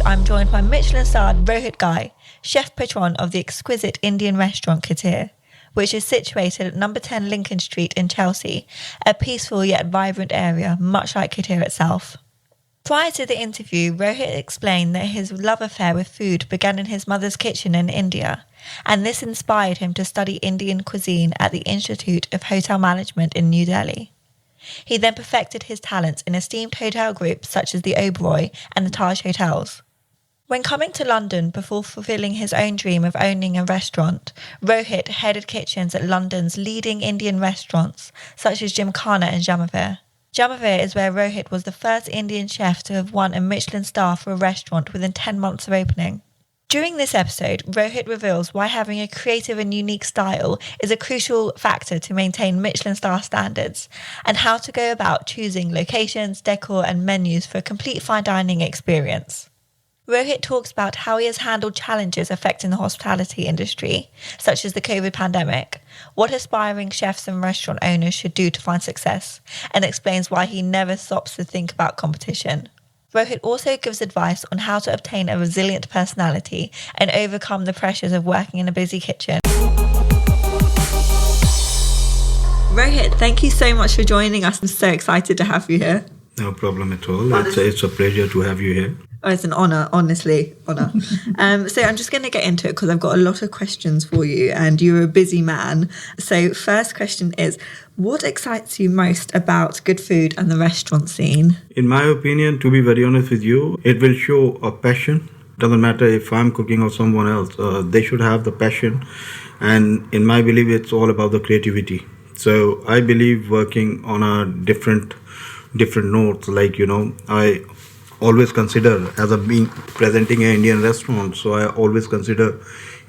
I'm joined by Michelin-starred Rohit Ghai, Chef Patron of the exquisite Indian restaurant Kutir, which is situated at number 10 Lincoln Street in Chelsea, a peaceful yet vibrant area, much like Kutir itself. Prior to the interview, Rohit explained that his love affair with food began in his mother's kitchen in India, and this inspired him to study Indian cuisine at the Institute of Hotel Management in New Delhi. He then perfected his talents in esteemed hotel groups such as the Oberoi and the Taj Hotels. When coming to London before fulfilling his own dream of owning a restaurant, Rohit headed kitchens at London's leading Indian restaurants such as Gymkhana and Mayfair. Mayfair is where Rohit was the first Indian chef to have won a Michelin star for a restaurant within 10 months of opening. During this episode, Rohit reveals why having a creative and unique style is a crucial factor to maintain Michelin star standards, and how to go about choosing locations, decor and menus for a complete fine dining experience. Rohit talks about how he has handled challenges affecting the hospitality industry, such as the COVID pandemic, what aspiring chefs and restaurant owners should do to find success, and explains why he never stops to think about competition. Rohit also gives advice on how to obtain a resilient personality and overcome the pressures of working in a busy kitchen. Rohit, thank you so much for joining us. I'm so excited to have you here. No problem at all. It's a pleasure to have you here. Oh, it's an honour, honestly, honour. So I'm just going to get into it because I've got a lot of questions for you and you're a busy man. So first question is, what excites you most about good food and the restaurant scene? In my opinion, to be very honest with you, it will show a passion. Doesn't matter if I'm cooking or someone else. They should have the passion. And in my belief, it's all about the creativity. So I believe working on a different notes, like, I always consider, as a being presenting an Indian restaurant, so I always consider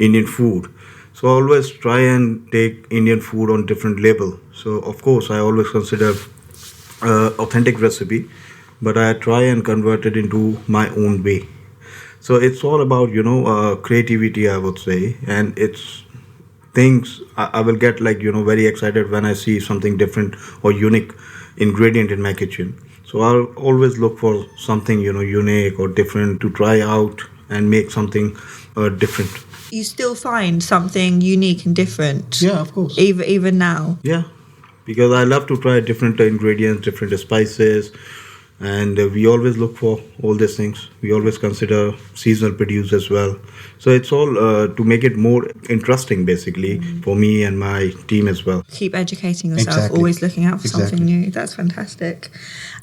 Indian food. So I always try and take Indian food on different level. So of course I always consider authentic recipe, but I try and convert it into my own way. So it's all about creativity, I would say, and it's things I will get very excited when I see something different or unique ingredient in my kitchen. So I'll always look for something unique or different to try out and make something different. You still find something unique and different? Yeah, of course. Even now? Yeah, because I love to try different ingredients, different spices, and we always look for all these things. We always consider seasonal produce as well. So it's all to make it more interesting, basically, for me and my team as well. Keep educating yourself, always looking out for something new. That's fantastic.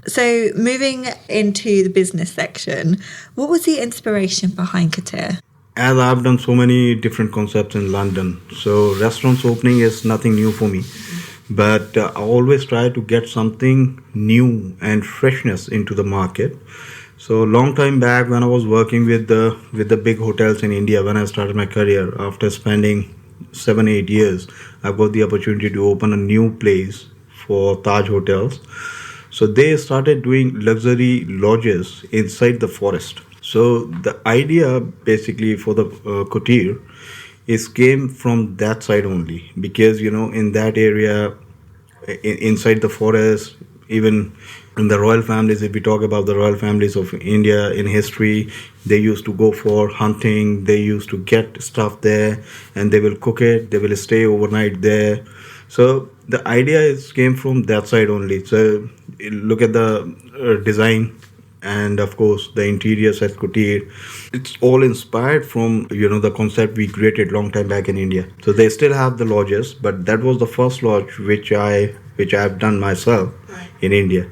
So moving into the business section, what was the inspiration behind Kutir? As I've done so many different concepts in London, so restaurants opening is nothing new for me. But I always try to get something new and freshness into the market. So long time back when I was working with the big hotels in India, when I started my career, after spending 7-8 years, I got the opportunity to open a new place for Taj Hotels. So they started doing luxury lodges inside the forest. So the idea basically for the Kutir came from that side only, because in that area, inside the forest, even in the royal families, if we talk about the royal families of India in history, they used to go for hunting, they used to get stuff there and they will cook it, they will stay overnight there. So the idea came from that side only. So look at the design and of course the interiors at Kutir. It's all inspired from the concept we created long time back in India. So they still have the lodges, but that was the first lodge which I have done myself in India.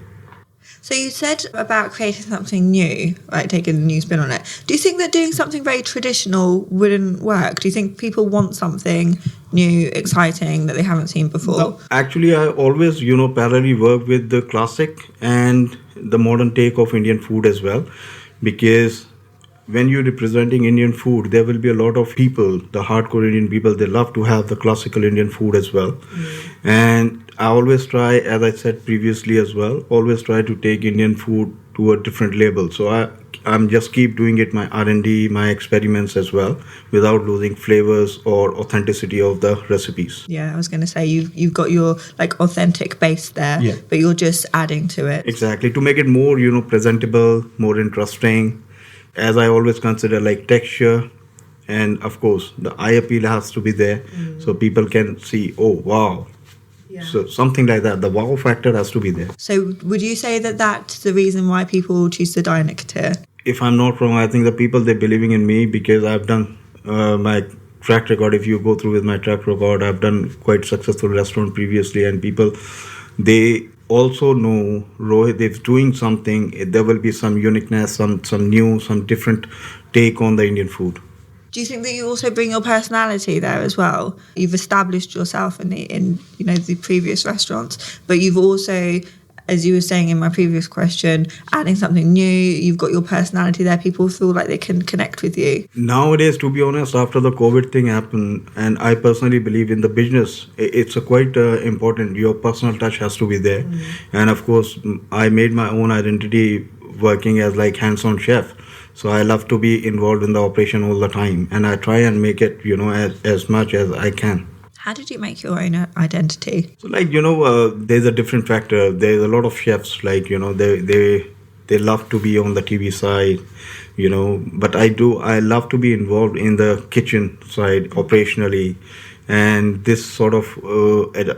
So you said about creating something new, like taking a new spin on it. Do you think that doing something very traditional wouldn't work? Do you think people want something new, exciting that they haven't seen before? No, actually, I always, parallelly work with the classic and the modern take of Indian food as well, because when you're representing Indian food, there will be a lot of people, the hardcore Indian people, they love to have the classical Indian food as well. And I always try, as I said previously as well, always try to take Indian food to a different level. So I'm just keep doing it, my R&D, my experiments as well, without losing flavors or authenticity of the recipes. Yeah, I was going to say, you've got your authentic base there, but you're just adding to it. Exactly, to make it more, presentable, more interesting. as I always consider, like texture, and of course the eye appeal has to be there, so people can see, oh wow. Yeah. So something like that. The wow factor has to be there. So would you say that that's the reason why people choose to dine at Kutir? If I'm not wrong, I think the people, they're believing in me because I've done my track record. If you go through with my track record, I've done quite successful restaurant previously, and people, they also know Rohit is doing something. There will be some uniqueness, some new, some different take on the Indian food. Do you think that you also bring your personality there as well? You've established yourself in the previous restaurants, but you've also, as you were saying in my previous question, adding something new. You've got your personality there. People feel like they can connect with you. Nowadays, to be honest, after the COVID thing happened, and I personally believe in the business, it's a quite important. Your personal touch has to be there, and of course, I made my own identity working as like hands-on chef. So I love to be involved in the operation all the time, and I try and make it, as much as I can. How did you make your own identity? So there's a different factor. There's a lot of chefs, they love to be on the TV side, but I love to be involved in the kitchen side operationally. And this sort of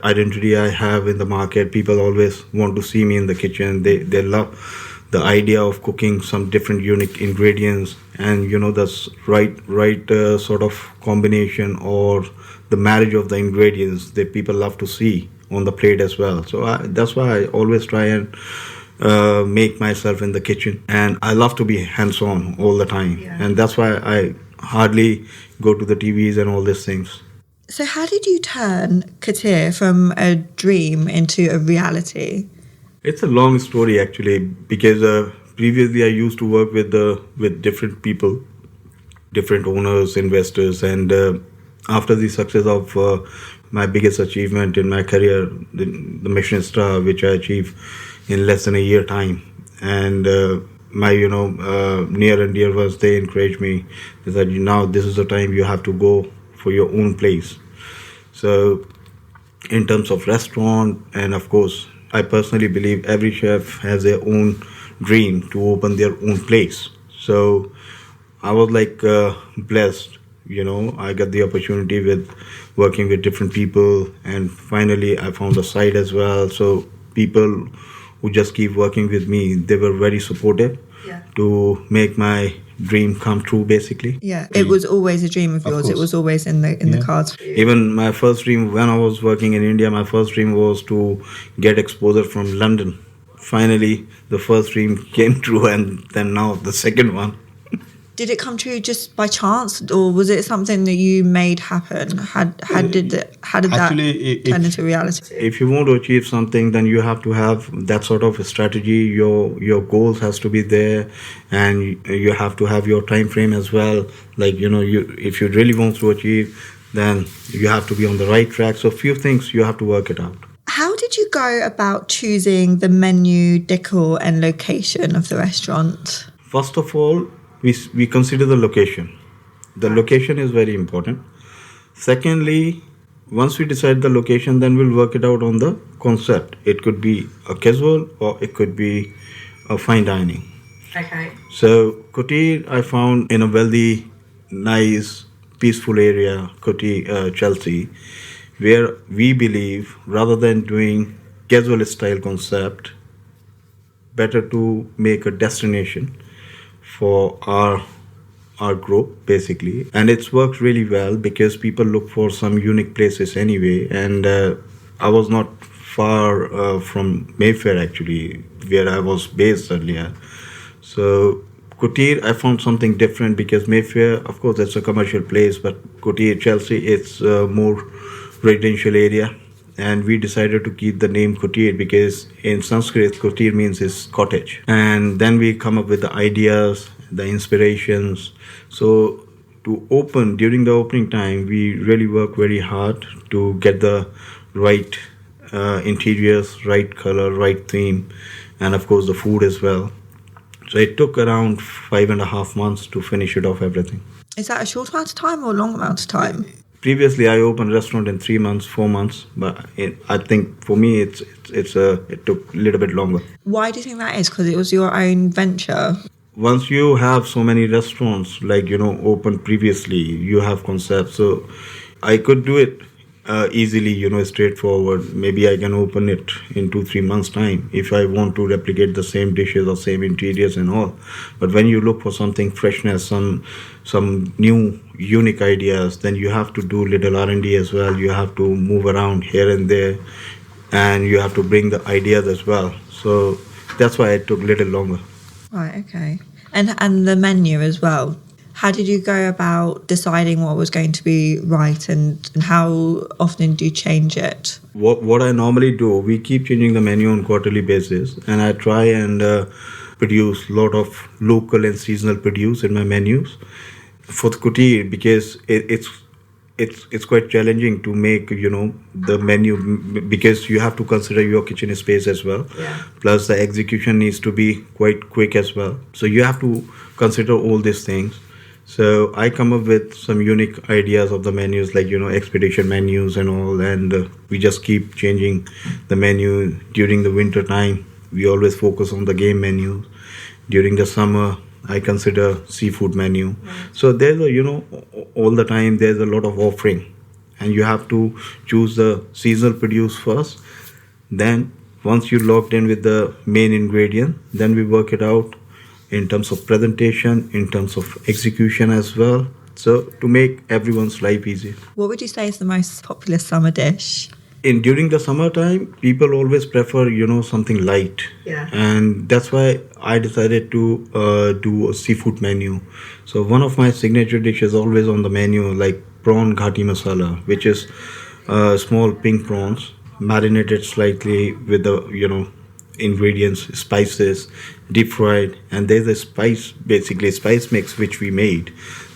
identity I have in the market, people always want to see me in the kitchen. They love the idea of cooking some different unique ingredients, and the right sort of combination or the marriage of the ingredients that people love to see on the plate as well. So that's why I always try and make myself in the kitchen, and I love to be hands-on all the time. And that's why I hardly go to the TVs and all these things. So how did you turn Kutir from a dream into a reality? It's a long story actually, because previously I used to work with different people, different owners, investors, and after the success of my biggest achievement in my career, the Michelin star, which I achieved in less than a year time, and my near and dear ones, they encouraged me. They said, now this is the time you have to go for your own place. So in terms of restaurant, and of course, I personally believe every chef has their own dream to open their own place. So I was blessed, I got the opportunity with working with different people, and finally I found the site as well. So people who just keep working with me, they were very supportive to make my dream come true, basically. Yeah, it was always a dream of yours. It was always in the cards. Even my first dream when I was working in India, my first dream was to get exposure from London. Finally, the first dream came true, and then now the second one. Did it come true just by chance, or was it something that you made happen? How did that turn into reality? If you want to achieve something, then you have to have that sort of a strategy. Your goals has to be there, and you have to have your time frame as well. If you really want to achieve, then you have to be on the right track. So few things you have to work it out. How did you go about choosing the menu, decor, and location of the restaurant? First of all, we consider the location. The location is very important. Secondly, once we decide the location, then we'll work it out on the concept. It could be a casual or it could be a fine dining. Okay. So Kutir, I found in a wealthy, nice, peaceful area, Kutir, Chelsea, where we believe rather than doing casual style concept, better to make a destination for our group, basically. And it's worked really well because people look for some unique places anyway. And I was not far from Mayfair, actually, where I was based earlier. So Kutir, I found something different because Mayfair, of course, that's a commercial place, but Kutir, Chelsea, it's a more residential area. And we decided to keep the name Kutir because in Sanskrit, Kutir means is cottage. And then we come up with the ideas, the inspirations. So during the opening time, we really work very hard to get the right interiors, right color, right theme, and of course the food as well. So it took around 5.5 months to finish it off everything. Is that a short amount of time or a long amount of time? Previously, I opened a restaurant in 3 months, 4 months, but I think for me, it took a little bit longer. Why do you think that is? Because it was your own venture? once you have so many restaurants like open previously, you have concepts. So I could do it easily, straightforward. Maybe I can open it in 2 3 months time if I want to replicate the same dishes or same interiors and all. But when you look for something freshness, some new unique ideas, then you have to do little R&D as well. You have to move around here and there, and you have to bring the ideas as well. So that's why it took a little longer. Right, okay. And the menu as well. How did you go about deciding what was going to be right, and how often do you change it? What I normally do, we keep changing the menu on quarterly basis, and I try and produce a lot of local and seasonal produce in my menus for the Kutir, because it's quite challenging to make the menu, because you have to consider your kitchen space as well. Yeah. Plus the execution needs to be quite quick as well, so you have to consider all these things. So I come up with some unique ideas of the menus, like expedition menus and all, and we just keep changing the menu. During the winter time, we always focus on the game menus. During the summer, I consider seafood menu. So there's all the time there's a lot of offering, and you have to choose the seasonal produce first. Then once you locked in with the main ingredient, then we work it out in terms of presentation, in terms of execution as well. So to make everyone's life easy. What would you say is the most popular summer dish? During the summertime, people always prefer something light. Yeah. And that's why I decided to do a seafood menu. So one of my signature dishes always on the menu, like prawn ghati masala, which is small pink prawns marinated slightly with the ingredients, spices, deep fried, and there's a spice mix which we made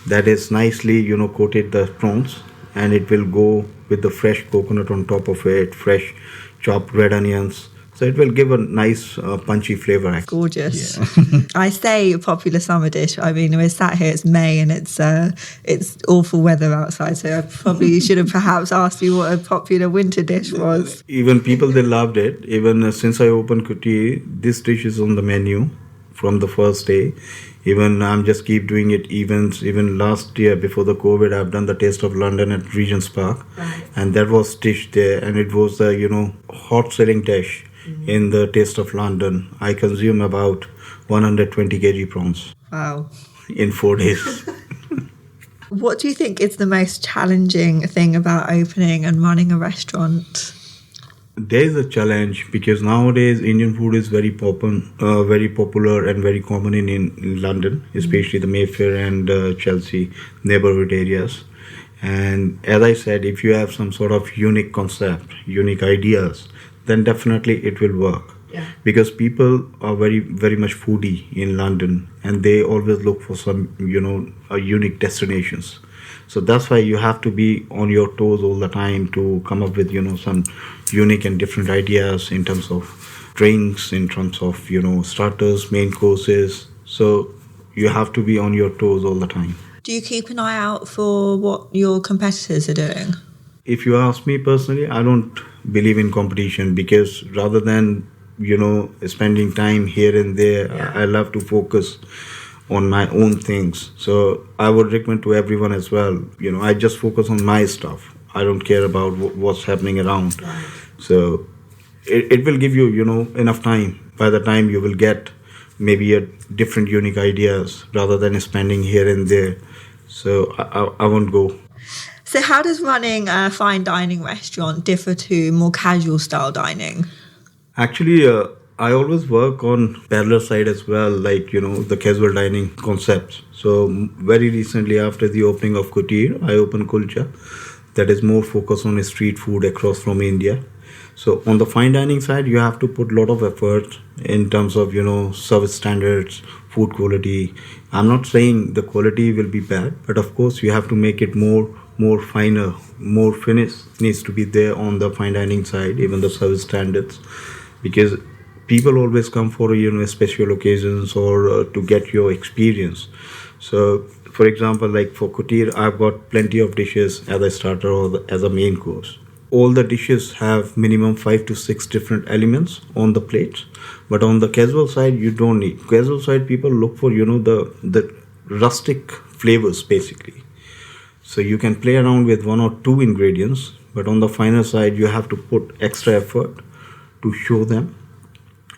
that is nicely coated the prawns, and it will go with the fresh coconut on top of it, fresh chopped red onions. So it will give a nice punchy flavor. Actually. Gorgeous. Yeah. I say popular summer dish. I mean, we're sat here, it's May, and it's awful weather outside. So I probably should have perhaps asked you what a popular winter dish was. Even people, they loved it. Even since I opened Kutir, this dish is on the menu from the first day. Even I'm just keep doing it events. Even last year before the COVID, I've done the Taste of London at Regent's Park. Right. And that was dish there, and it was the hot selling dish. In the Taste of London, I consume about 120 kg prawns. Wow. In 4 days. What do you think is the most challenging thing about opening and running a restaurant? There is a challenge because nowadays Indian food is very popular and very common in London, especially the Mayfair and Chelsea neighborhood areas. And as I said, if you have some sort of unique concept, unique ideas, then definitely it will work. Yeah. Because people are very, very much foodie in London, and they always look for some, unique destinations. So that's why you have to be on your toes all the time to come up with, some unique and different ideas in terms of drinks, in terms of, starters, main courses. So you have to be on your toes all the time. Do you keep an eye out for what your competitors are doing? If you ask me personally, I don't believe in competition, because rather than spending time here and there, Yeah. I love to focus on my own things. So I would recommend to everyone as well, I just focus on my stuff. I don't care about what's happening around. Right. So it will give you enough time. By the time you will get maybe a different unique ideas rather than spending here and there. So I won't go. So how does running a fine dining restaurant differ to more casual style dining? Actually, I always work on parallel side as well, like, the casual dining concepts. So very recently after the opening of Kutir, I opened Kulcha, that is more focused on street food across from India. So on the fine dining side, you have to put a lot of effort in terms of, service standards, food quality. I'm not saying the quality will be bad, but of course you have to make it more finer, more finish needs to be there on the fine dining side, even the service standards, because people always come for special occasions or to get your experience. So for example, like for Kutir, I've got plenty of dishes as a starter or as a main course. all the dishes have minimum 5 to 6 different elements on the plates. But on the casual side, you don't need. Casual side, people look for, the rustic flavors basically. So you can play around with 1 or 2 ingredients, but on the finer side, you have to put extra effort to show them.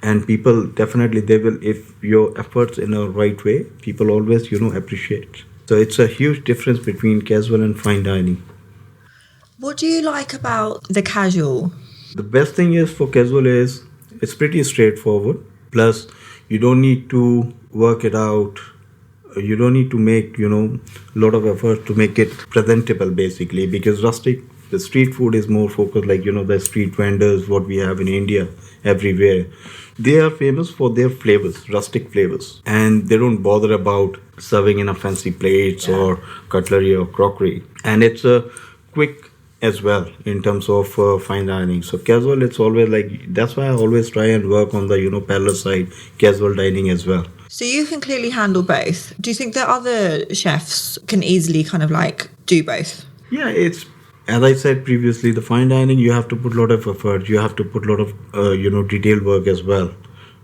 And people definitely, they will, if your efforts in a right way, people always, appreciate. So it's a huge difference between casual and fine dining. What do you like about the casual? The best thing is for casual is it's pretty straightforward. Plus, you don't need to work it out. You don't need to make, lot of effort to make it presentable basically, because rustic, the street food is more focused like, the street vendors, what we have in India everywhere. They are famous for their flavors, rustic flavors, and they don't bother about serving in a fancy plates or cutlery or crockery. And it's a quick as well in terms of fine dining. So casual, it's always like, that's why I always try and work on the, parlor side, casual dining as well. So you can clearly handle both. Do you think that other chefs can easily kind of like do both? Yeah, it's, as I said previously, the fine dining, you have to put a lot of effort. You have to put a lot of, detailed work as well.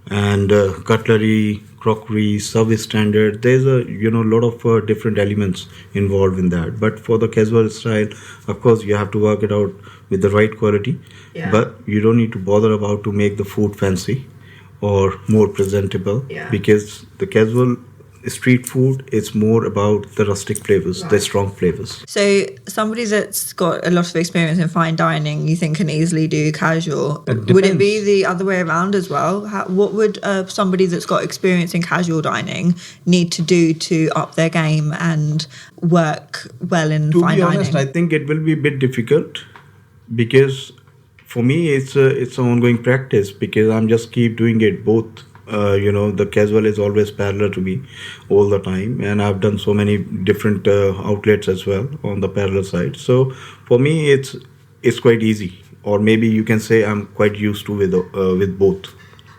And cutlery, crockery, service standard, there's a, lot of different elements involved in that. But for the casual style, of course, you have to work it out with the right quality. Yeah. But you don't need to bother about to make the food fancy or more presentable, because the casual street food is more about the rustic flavors, the strong flavors. So somebody that's got a lot of experience in fine dining, you think can easily do casual. Would it be the other way around as well? What would somebody that's got experience in casual dining need to do to up their game and work well in fine dining? To be honest, I think it will be a bit difficult, because for me it's an ongoing practice, because I'm just keep doing it both. The casual is always parallel to me all the time, and I've done so many different outlets as well on the parallel side. So for me, it's quite easy, or maybe you can say I'm quite used to with both.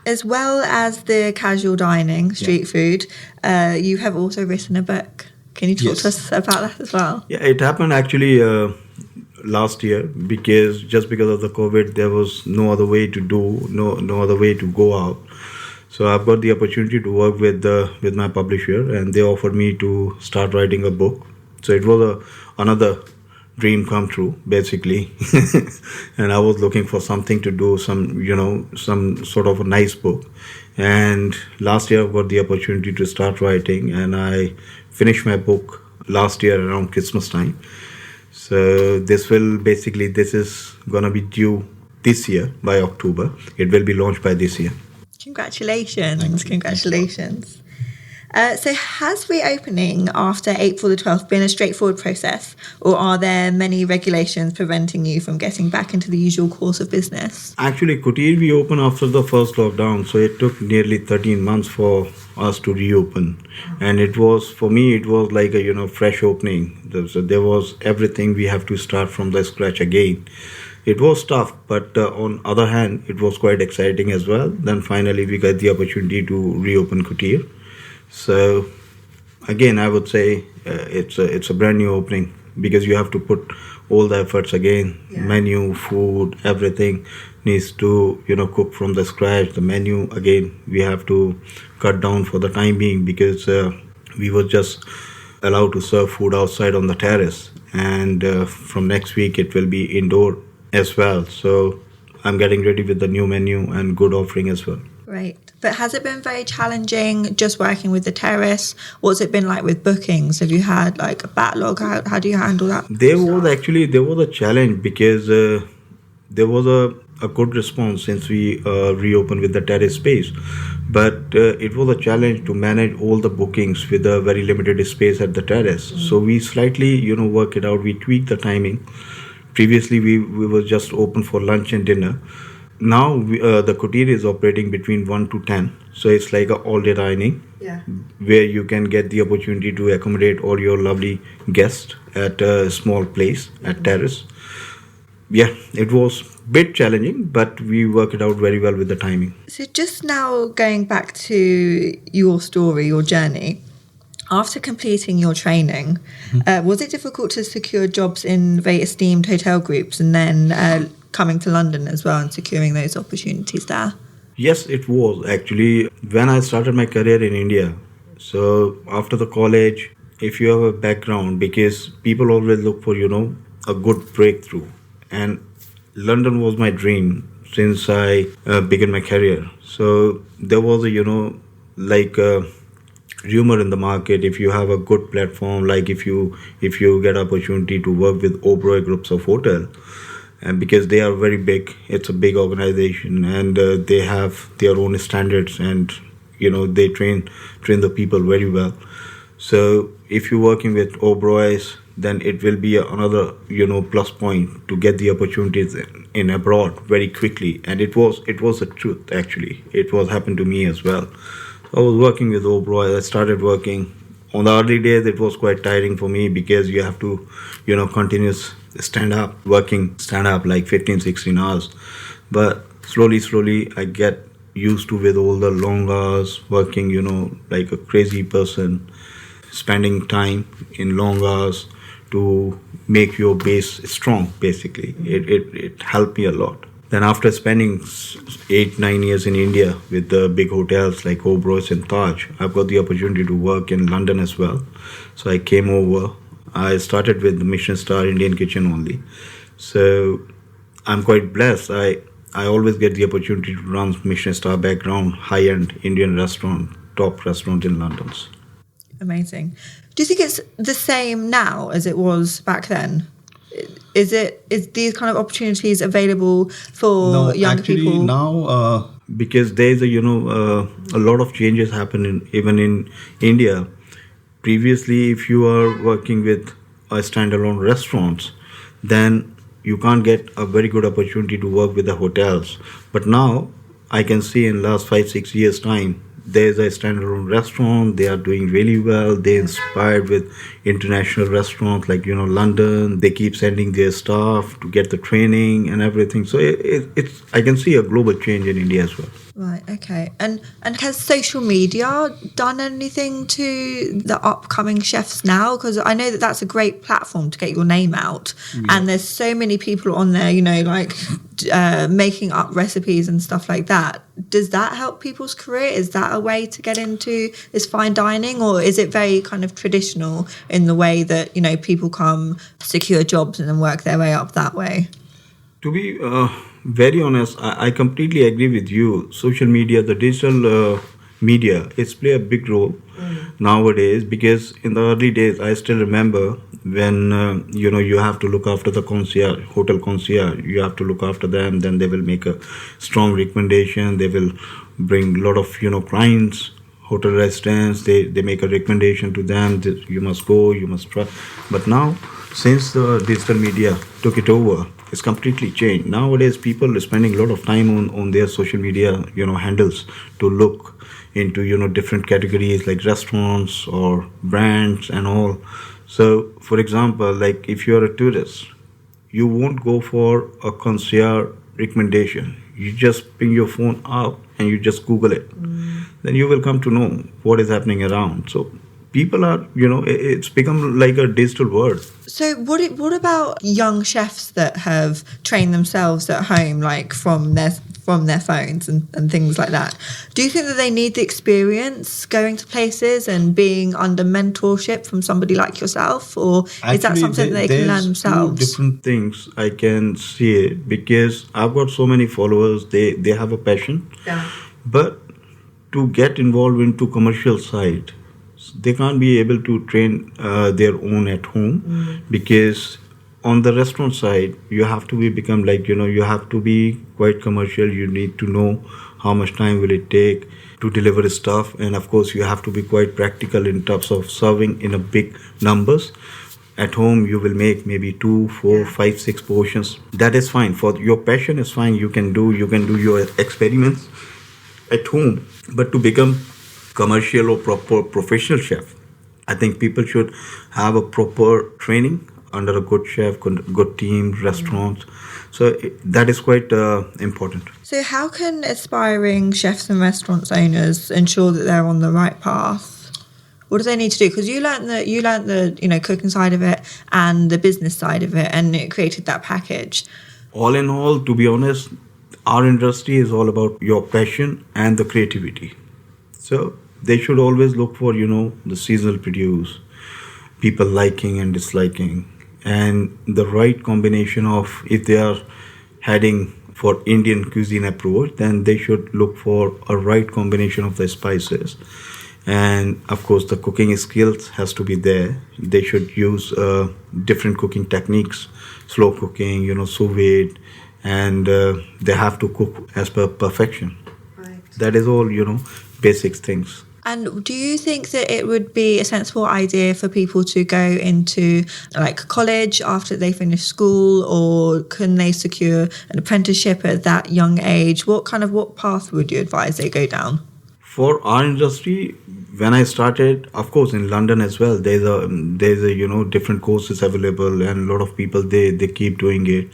As well as the casual dining, street food, you have also written a book. Can you talk to us about that as well? Yeah, it happened actually last year, because of the COVID, there was no other way to do, no other way to go out. So I've got the opportunity to work with my publisher, and they offered me to start writing a book. So it was another dream come true, basically. And I was looking for something to do, some sort of a nice book. And last year I got the opportunity to start writing, and I finished my book last year around Christmas time. So this is gonna be due this year by October. It will be launched by this year. Congratulations. Congratulations. So has reopening after April the 12th been a straightforward process, or are there many regulations preventing you from getting back into the usual course of business? Actually, Kutir, we opened after the first lockdown, so it took nearly 13 months for us to reopen. And it was like a fresh opening. So there was everything, we have to start from the scratch again. It was tough, but on other hand, it was quite exciting as well. Then finally, we got the opportunity to reopen Kutir. So again, I would say it's a brand new opening, because you have to put all the efforts again. Menu, food, everything needs to cook from the scratch. The menu again, we have to cut down for the time being, because we were just allowed to serve food outside on the terrace, and from next week it will be indoor as well. So I'm getting ready with the new menu and good offering as well. Right. But has it been very challenging just working with the terrace? What's it been like with bookings? Have you had like a backlog? How do you handle that? There was a challenge, because there was a good response since we reopened with the terrace space. But it was a challenge to manage all the bookings with a very limited space at the terrace. So we slightly, work it out. We tweaked the timing. Previously, we were just open for lunch and dinner. Now the Kutir is operating between 1 to 10. So it's like a all-day dining, where you can get the opportunity to accommodate all your lovely guests at a small place at terrace. Yeah, it was a bit challenging, but we worked it out very well with the timing. So just now going back to your story, your journey, After completing your training, was it difficult to secure jobs in very esteemed hotel groups and then coming to London as well and securing those opportunities there? Yes, it was actually when I started my career in India. So after the college, if you have a background, because people always look for, a good breakthrough. And London was my dream since I began my career. So there was a, like a rumor in the market. If you have a good platform, like if you get opportunity to work with Oberoi groups of hotel, and because they are very big, it's a big organization, and they have their own standards, and they train the people very well. So if you're working with Oberoi's, then it will be another plus point to get the opportunities in abroad very quickly. And it was the truth actually. It was happened to me as well. I was working with Oberoi. I started working. On the early days, it was quite tiring for me because you have to, continuous stand up like 15, 16 hours. But slowly, I get used to with all the long hours working, like a crazy person, spending time in long hours to make your base strong, basically. It helped me a lot. Then after spending 8, 9 years in India with the big hotels like Oberoi and Taj, I've got the opportunity to work in London as well. So I came over. I started with the Michelin star Indian kitchen only. So I'm quite blessed. I always get the opportunity to run Michelin star background, high-end Indian restaurant, top restaurant in London. Amazing. Do you think it's the same now as it was back then? Is these kind of opportunities available for young people now? Because there's a lot of changes happen even in India. Previously, if you are working with a standalone restaurants, then you can't get a very good opportunity to work with the hotels. But now I can see in last 5, 6 years time, there's a standalone restaurant. They are doing really well. They inspired with international restaurants like London. They keep sending their staff to get the training and everything. So it's I can see a global change in India as well. Right, okay. And has social media done anything to the upcoming chefs now? Because I know that that's a great platform to get your name out. Yeah. And there's so many people on there, making up recipes and stuff like that. Does that help people's career? Is that a way to get into this fine dining? Or is it very kind of traditional in the way that, people come, secure jobs and then work their way up that way? To be very honest, I completely agree with you. Social media, the digital media, it's play a big role nowadays, because in the early days, I still remember when, you have to look after the concierge, hotel concierge, you have to look after them, then they will make a strong recommendation, they will bring a lot of, clients, hotel residents, they make a recommendation to them, that you must go, you must try. But now, since the digital media took it over, it's completely changed. Nowadays, people are spending a lot of time on their social media, handles to look into, different categories like restaurants or brands and all. So, for example, like if you're a tourist, you won't go for a concierge recommendation. You just ping your phone up and you just Google it. Then you will come to know what is happening around. So people are, it's become like a digital world. So what about young chefs that have trained themselves at home, like from their phones and things like that? Do you think that they need the experience going to places and being under mentorship from somebody like yourself? Or is that something that they can learn themselves? Two different things I can see it, because I've got so many followers, they have a passion. Yeah. But to get involved into commercial side, they can't be able to train their own at home, because on the restaurant side, you have to become like, you have to be quite commercial. You need to know how much time will it take to deliver stuff. And of course, you have to be quite practical in terms of serving in a big numbers. At home, you will make maybe 2, 4, 5, 6 portions. That is fine. For your passion is fine. You can do your experiments at home. But to become commercial or proper professional chef, I think people should have a proper training under a good chef, good team, restaurants. So that is quite important. So how can aspiring chefs and restaurant owners ensure that they're on the right path? What do they need to do? Because you learned the cooking side of it and the business side of it, and it created that package. All in all, to be honest, our industry is all about your passion and the creativity. So they should always look for, the seasonal produce, people liking and disliking, and the right combination of, if they are heading for Indian cuisine approach, then they should look for a right combination of the spices. And of course, the cooking skills has to be there. They should use different cooking techniques, slow cooking, sous vide, and they have to cook as per perfection. Right. That is all, basic things. And do you think that it would be a sensible idea for people to go into like college after they finish school, or can they secure an apprenticeship at that young age? What path would you advise they go down? For our industry, when I started, of course, in London as well, there's a different courses available, and a lot of people they keep doing it.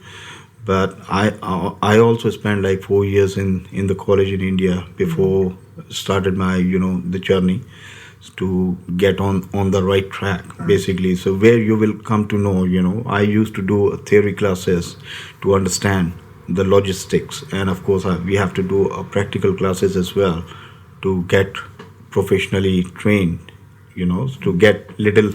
But I also spent like 4 years in the college in India before started my the journey to get on the right track, basically. So where you will come to know, I used to do theory classes to understand the logistics, and of course we have to do practical classes as well to get professionally trained, to get little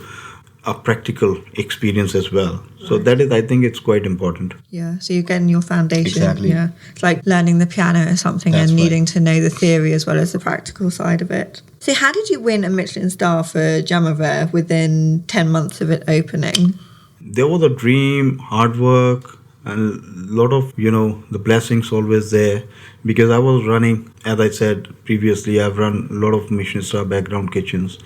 a practical experience as well. So that is, I think it's quite important. Yeah, so you're getting your foundation. Exactly. Yeah, it's like learning the piano or something. That's and needing right. to know the theory as well as the practical side of it. So how did you win a Michelin star for Jamavert within 10 months of it opening? There was a dream, hard work, and a lot of, the blessings always there. Because I was running, as I said previously, I've run a lot of Michelin star background kitchens,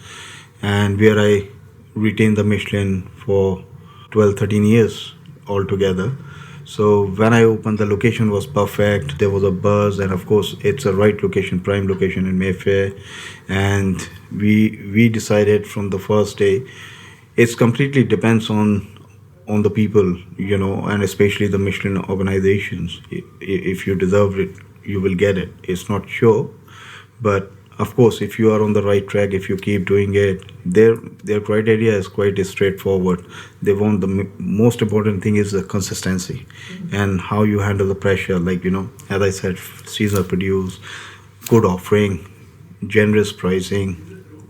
and where I retained the Michelin for 12, 13 years altogether. So when I opened, the location was perfect. There was a buzz, and of course, it's a right location, prime location in Mayfair. And we decided from the first day, it's completely depends on the people, and especially the Michelin organizations. If you deserve it, you will get it. It's not sure, but of course, if you are on the right track, if you keep doing it, their criteria is quite straightforward. They want the most important thing is the consistency, and how you handle the pressure. Like, as I said, seasonal produce, good offering, generous pricing.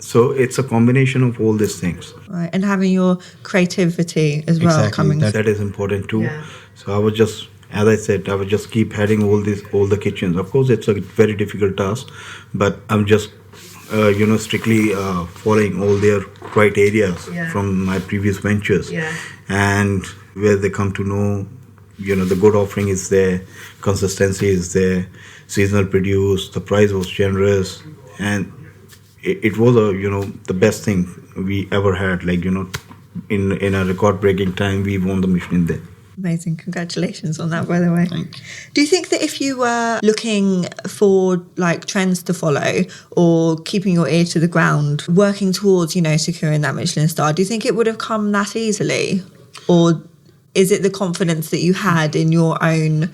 So it's a combination of all these things. Right, and having your creativity as well coming. That is important too. Yeah. So I was just, as I said, I would just keep heading all the kitchens. Of course, it's a very difficult task, but I'm just, strictly following all their criteria from my previous ventures. Yeah. And where they come to know, the good offering is there, consistency is there, seasonal produce, the price was generous, and it was the best thing we ever had. Like, in a record-breaking time, we won the Michelin there. Amazing. Congratulations on that, by the way. Thank you. Do you think that if you were looking for like trends to follow, or keeping your ear to the ground, working towards, securing that Michelin star, do you think it would have come that easily? Or is it the confidence that you had in your own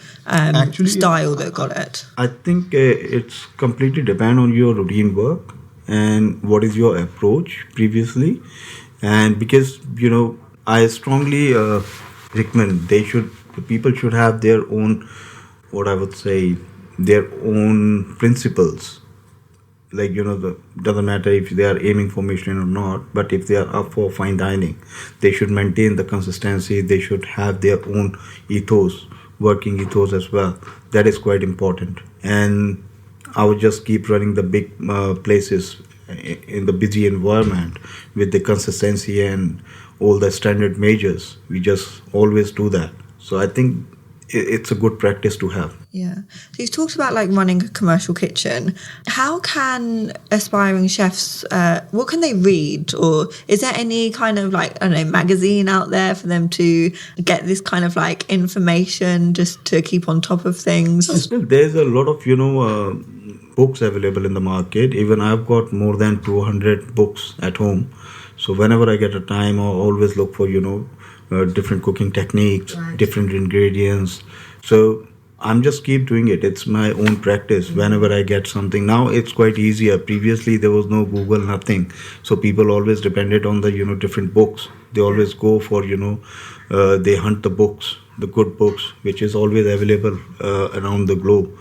style that got it? I think it's completely depend on your routine work and what is your approach previously. And because, I strongly recommend the people should have their own, what I would say, their own principles. Like, doesn't matter if they are aiming for Michelin or not, but if they are up for fine dining, they should maintain the consistency. They should have their own ethos, working ethos as well. That is quite important. And I would just keep running the big places in the busy environment with the consistency and all the standard measures. We just always do that. So I think it's a good practice to have. Yeah. So you've talked about like running a commercial kitchen. How can aspiring chefs, what can they read? Or is there any kind of like, I don't know, magazine out there for them to get this kind of like information just to keep on top of things? There's a lot of, books available in the market. Even I've got more than 200 books at home. So whenever I get a time, I always look for, different cooking techniques, right, different ingredients. So I'm just keep doing it. It's my own practice. Whenever I get something, now it's quite easier. Previously, there was no Google, nothing. So people always depended on the different books. They always go for they hunt the books, the good books, which is always available around the globe.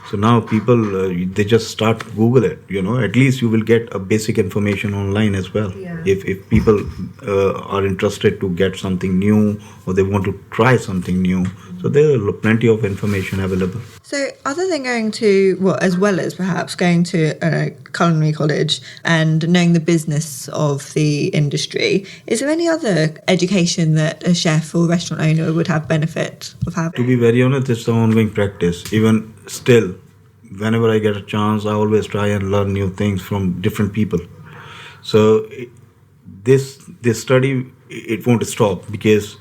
So now people they just start Google it. At least you will get a basic information online as well. Yeah. If people are interested to get something new or they want to try something new, so there are plenty of information available. So, other than going to, well, as well as perhaps going to culinary college and knowing the business of the industry, is there any other education that a chef or restaurant owner would have benefit of having? To be very honest, it's the ongoing practice. Even still, whenever I get a chance, I always try and learn new things from different people. So this study, it won't stop, because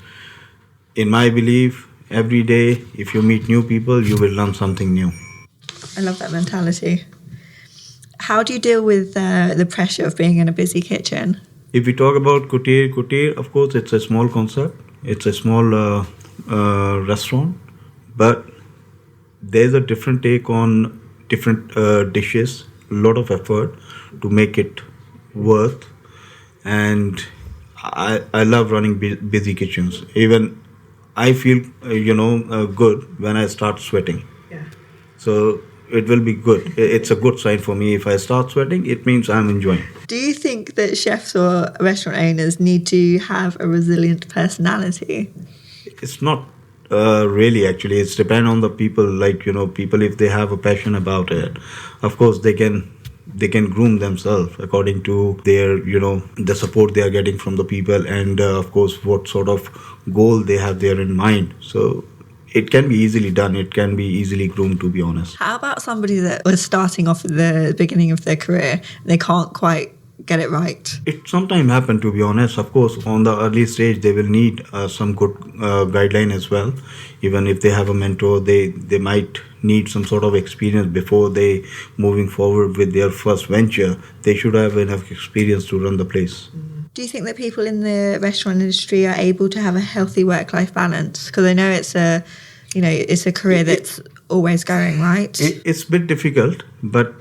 in my belief, every day if you meet new people, you will learn something new. I love that mentality. How do you deal with the pressure of being in a busy kitchen? If we talk about Kutir, of course, it's a small concept. It's a small restaurant, but there's a different take on different dishes, a lot of effort to make it worth. And I love running busy kitchens. Even I feel good when I start sweating. Yeah. So it will be good. It's a good sign for me. If I start sweating, it means I'm enjoying. Do you think that chefs or restaurant owners need to have a resilient personality? It's not really, actually. It's depend on the people. Like, people, if they have a passion about it, of course they can groom themselves according to their the support they are getting from the people, and of course what sort of goal they have there in mind. So it can be easily done. It can be easily groomed, to be honest. How about somebody that was starting off at the beginning of their career, they can't quite get it right? It sometimes happen, to be honest. Of course, on the early stage, they will need some good guideline as well. Even if they have a mentor, they might need some sort of experience before they moving forward with their first venture. They should have enough experience to run the place. Do you think that people in the restaurant industry are able to have a healthy work-life balance? Because I know it's a career that's always going, right? It's a bit difficult, but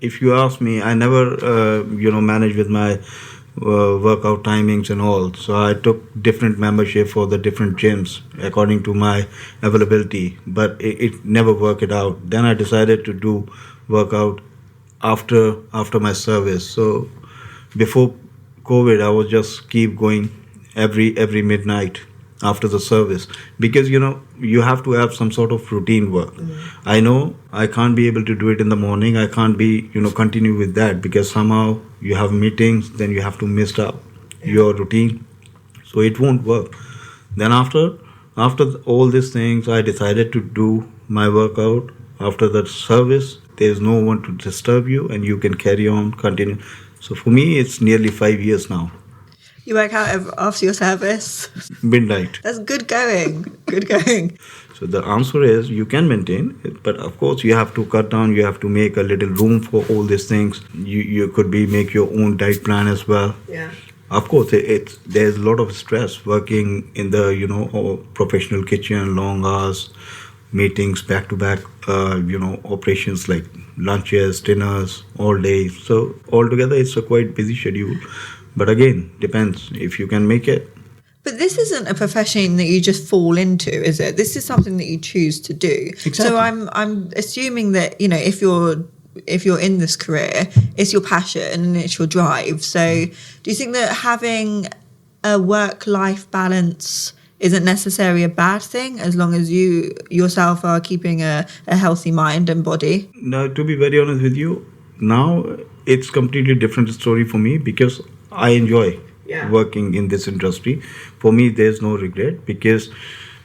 if you ask me, I never manage with my workout timings and all. So I took different membership for the different gyms according to my availability, but it never worked out. Then I decided to do workout after my service. So before COVID, I was just keep going every midnight after the service, because you have to have some sort of routine work. I know I can't be able to do it in the morning. I can't be continue with that, because somehow you have meetings, then you have to miss up your routine, so it won't work. Then after all these things, I decided to do my workout after the service. There's no one to disturb you, and you can carry on, continue. So for me, it's nearly 5 years now. You work out after your service? Midnight. That's good going. Good going. So the answer is you can maintain it, but of course you have to cut down. You have to make a little room for all these things. You could make your own diet plan as well. Yeah. Of course, there's a lot of stress working in the professional kitchen, long hours, meetings back to back, operations like lunches, dinners, all day. So altogether, it's a quite busy schedule. But again, depends if you can make it. But this isn't a profession that you just fall into, is it? This is something that you choose to do. Exactly. So I'm assuming that if you're in this career, it's your passion and it's your drive. So do you think that having a work-life balance isn't necessarily a bad thing, as long as you yourself are keeping a healthy mind and body? Now, to be very honest with you, now it's completely different story for me, because I enjoy working in this industry. For me, there's no regret, because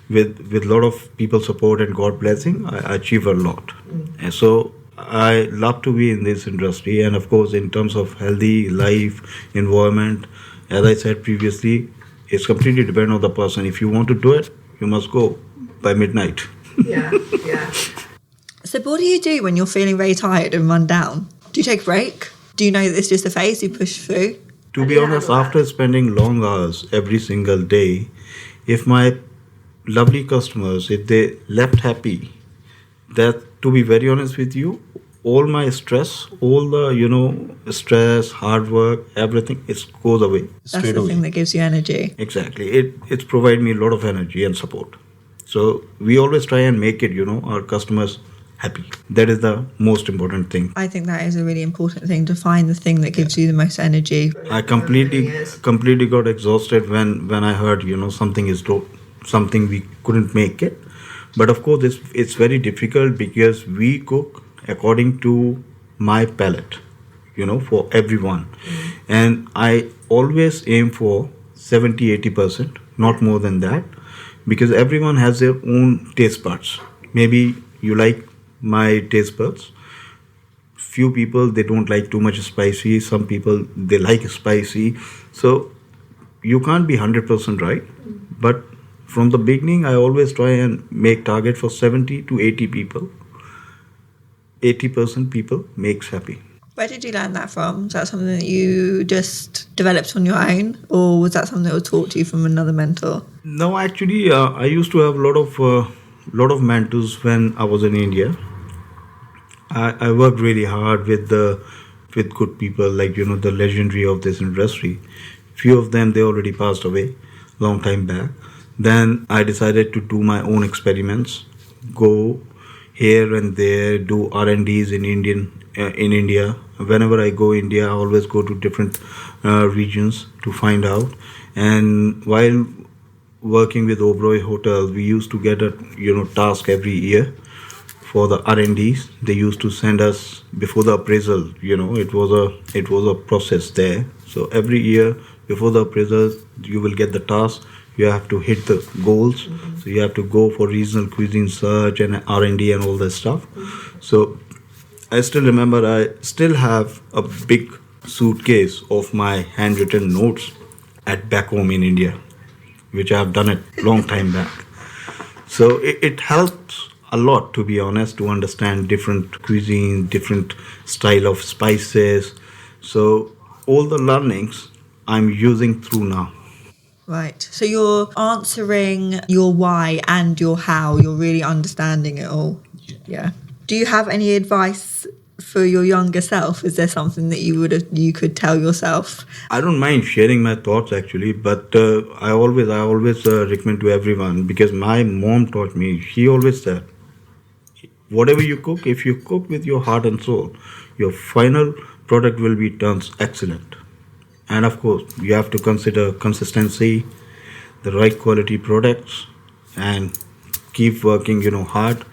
with a lot of people support and God blessing, I achieve a lot. And so I love to be in this industry. And of course, in terms of healthy life, environment, as I said previously, it's completely dependent on the person. If you want to do it, you must go by midnight. Yeah. So what do you do when you're feeling very tired and run down? Do you take a break? Do you know that it's just a phase, you push through? To be honest, after spending long hours every single day, if my lovely customers, if they left happy, that, to be very honest with you, all my stress, all the, stress, hard work, everything, it goes away. That's the thing that gives you energy. Exactly. It's provide me a lot of energy and support. So we always try and make it, our customers happy. That is the most important thing. I think that is a really important thing, to find the thing that gives you the most energy. I completely got exhausted when I heard, something we couldn't make it. But of course, it's very difficult because we cook according to my palate, for everyone. And I always aim for 70-80%, not more than that, because everyone has their own taste buds. Maybe you like my taste buds. Few people, they don't like too much spicy. Some people, they like spicy. So you can't be 100% right. But from the beginning, I always try and make target for 70 to 80 people. 80% people makes happy. Where did you learn that from? Is that something that you just developed on your own, or was that something that was taught to you from another mentor? No, actually, I used to have a lot of mentors when I was in India. I worked really hard with good people, like the legendary of this industry. Few of them, they already passed away long time back. Then I decided to do my own experiments, go here and there, do R&Ds in India. Whenever I go India, I always go to different regions to find out. And while working with Oberoi Hotel, we used to get a task every year for the R&Ds. They used to send us before the appraisal. It was a process there. So every year before the appraisal, you will get the task. You have to hit the goals. So you have to go for regional cuisine search and R&D and all that stuff. So I still remember, I still have a big suitcase of my handwritten notes at back home in India, which I have done it long time back. So it helps a lot, to be honest, to understand different cuisine, different style of spices. So all the learnings I'm using through now. Right. So you're answering your why and your how. You're really understanding it all. Yeah. Do you have any advice for your younger self? Is there something that you could tell yourself? I don't mind sharing my thoughts actually, but I always recommend to everyone, because my mom taught me. She always said, whatever you cook, if you cook with your heart and soul, your final product will be turns excellent. And of course, you have to consider consistency, the right quality products, and keep working, hard,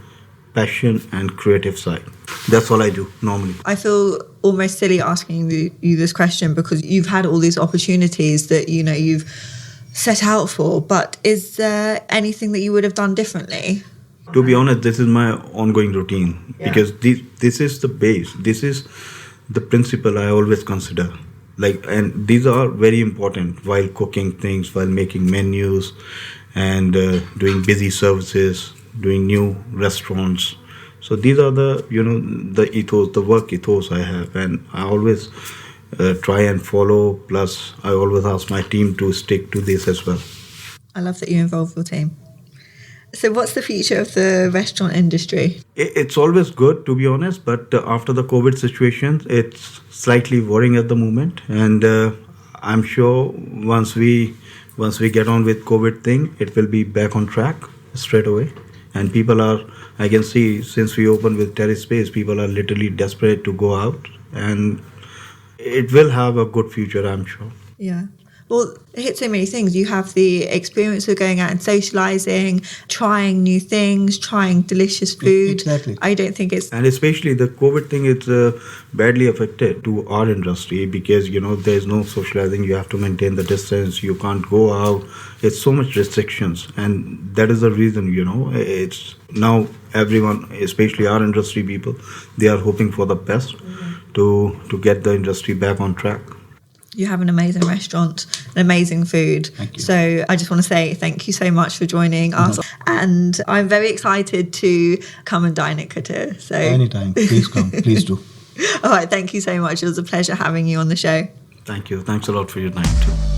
passion, and creative side. That's all I do normally. I feel almost silly asking you this question, because you've had all these opportunities that, you've set out for. But is there anything that you would have done differently? To be honest, this is my ongoing routine, because this is the base. This is the principle I always consider. And these are very important while cooking things, while making menus, and doing busy services, doing new restaurants. So these are the ethos, the work ethos I have, and I always try and follow. Plus, I always ask my team to stick to this as well. I love that you involve your team. So what's the future of the restaurant industry? It's always good, to be honest, but after the COVID situation, it's slightly worrying at the moment. And I'm sure once we get on with COVID thing, it will be back on track straight away. And I can see since we opened with terrace space, people are literally desperate to go out. And it will have a good future, I'm sure. Yeah. Well, it hits so many things. You have the experience of going out and socialising, trying new things, trying delicious food. Exactly. I don't think it's... And especially the COVID thing, it's badly affected to our industry, because, there's no socialising. You have to maintain the distance. You can't go out. It's so much restrictions. And that is the reason, it's now everyone, especially our industry people, they are hoping for the best to get the industry back on track. You have an amazing restaurant, an amazing food. Thank you. So I just want to say thank you so much for joining us. And I'm very excited to come and dine at Kutir. So anytime, please come, please do. All right, thank you so much. It was a pleasure having you on the show. Thank you. Thanks a lot for your time too.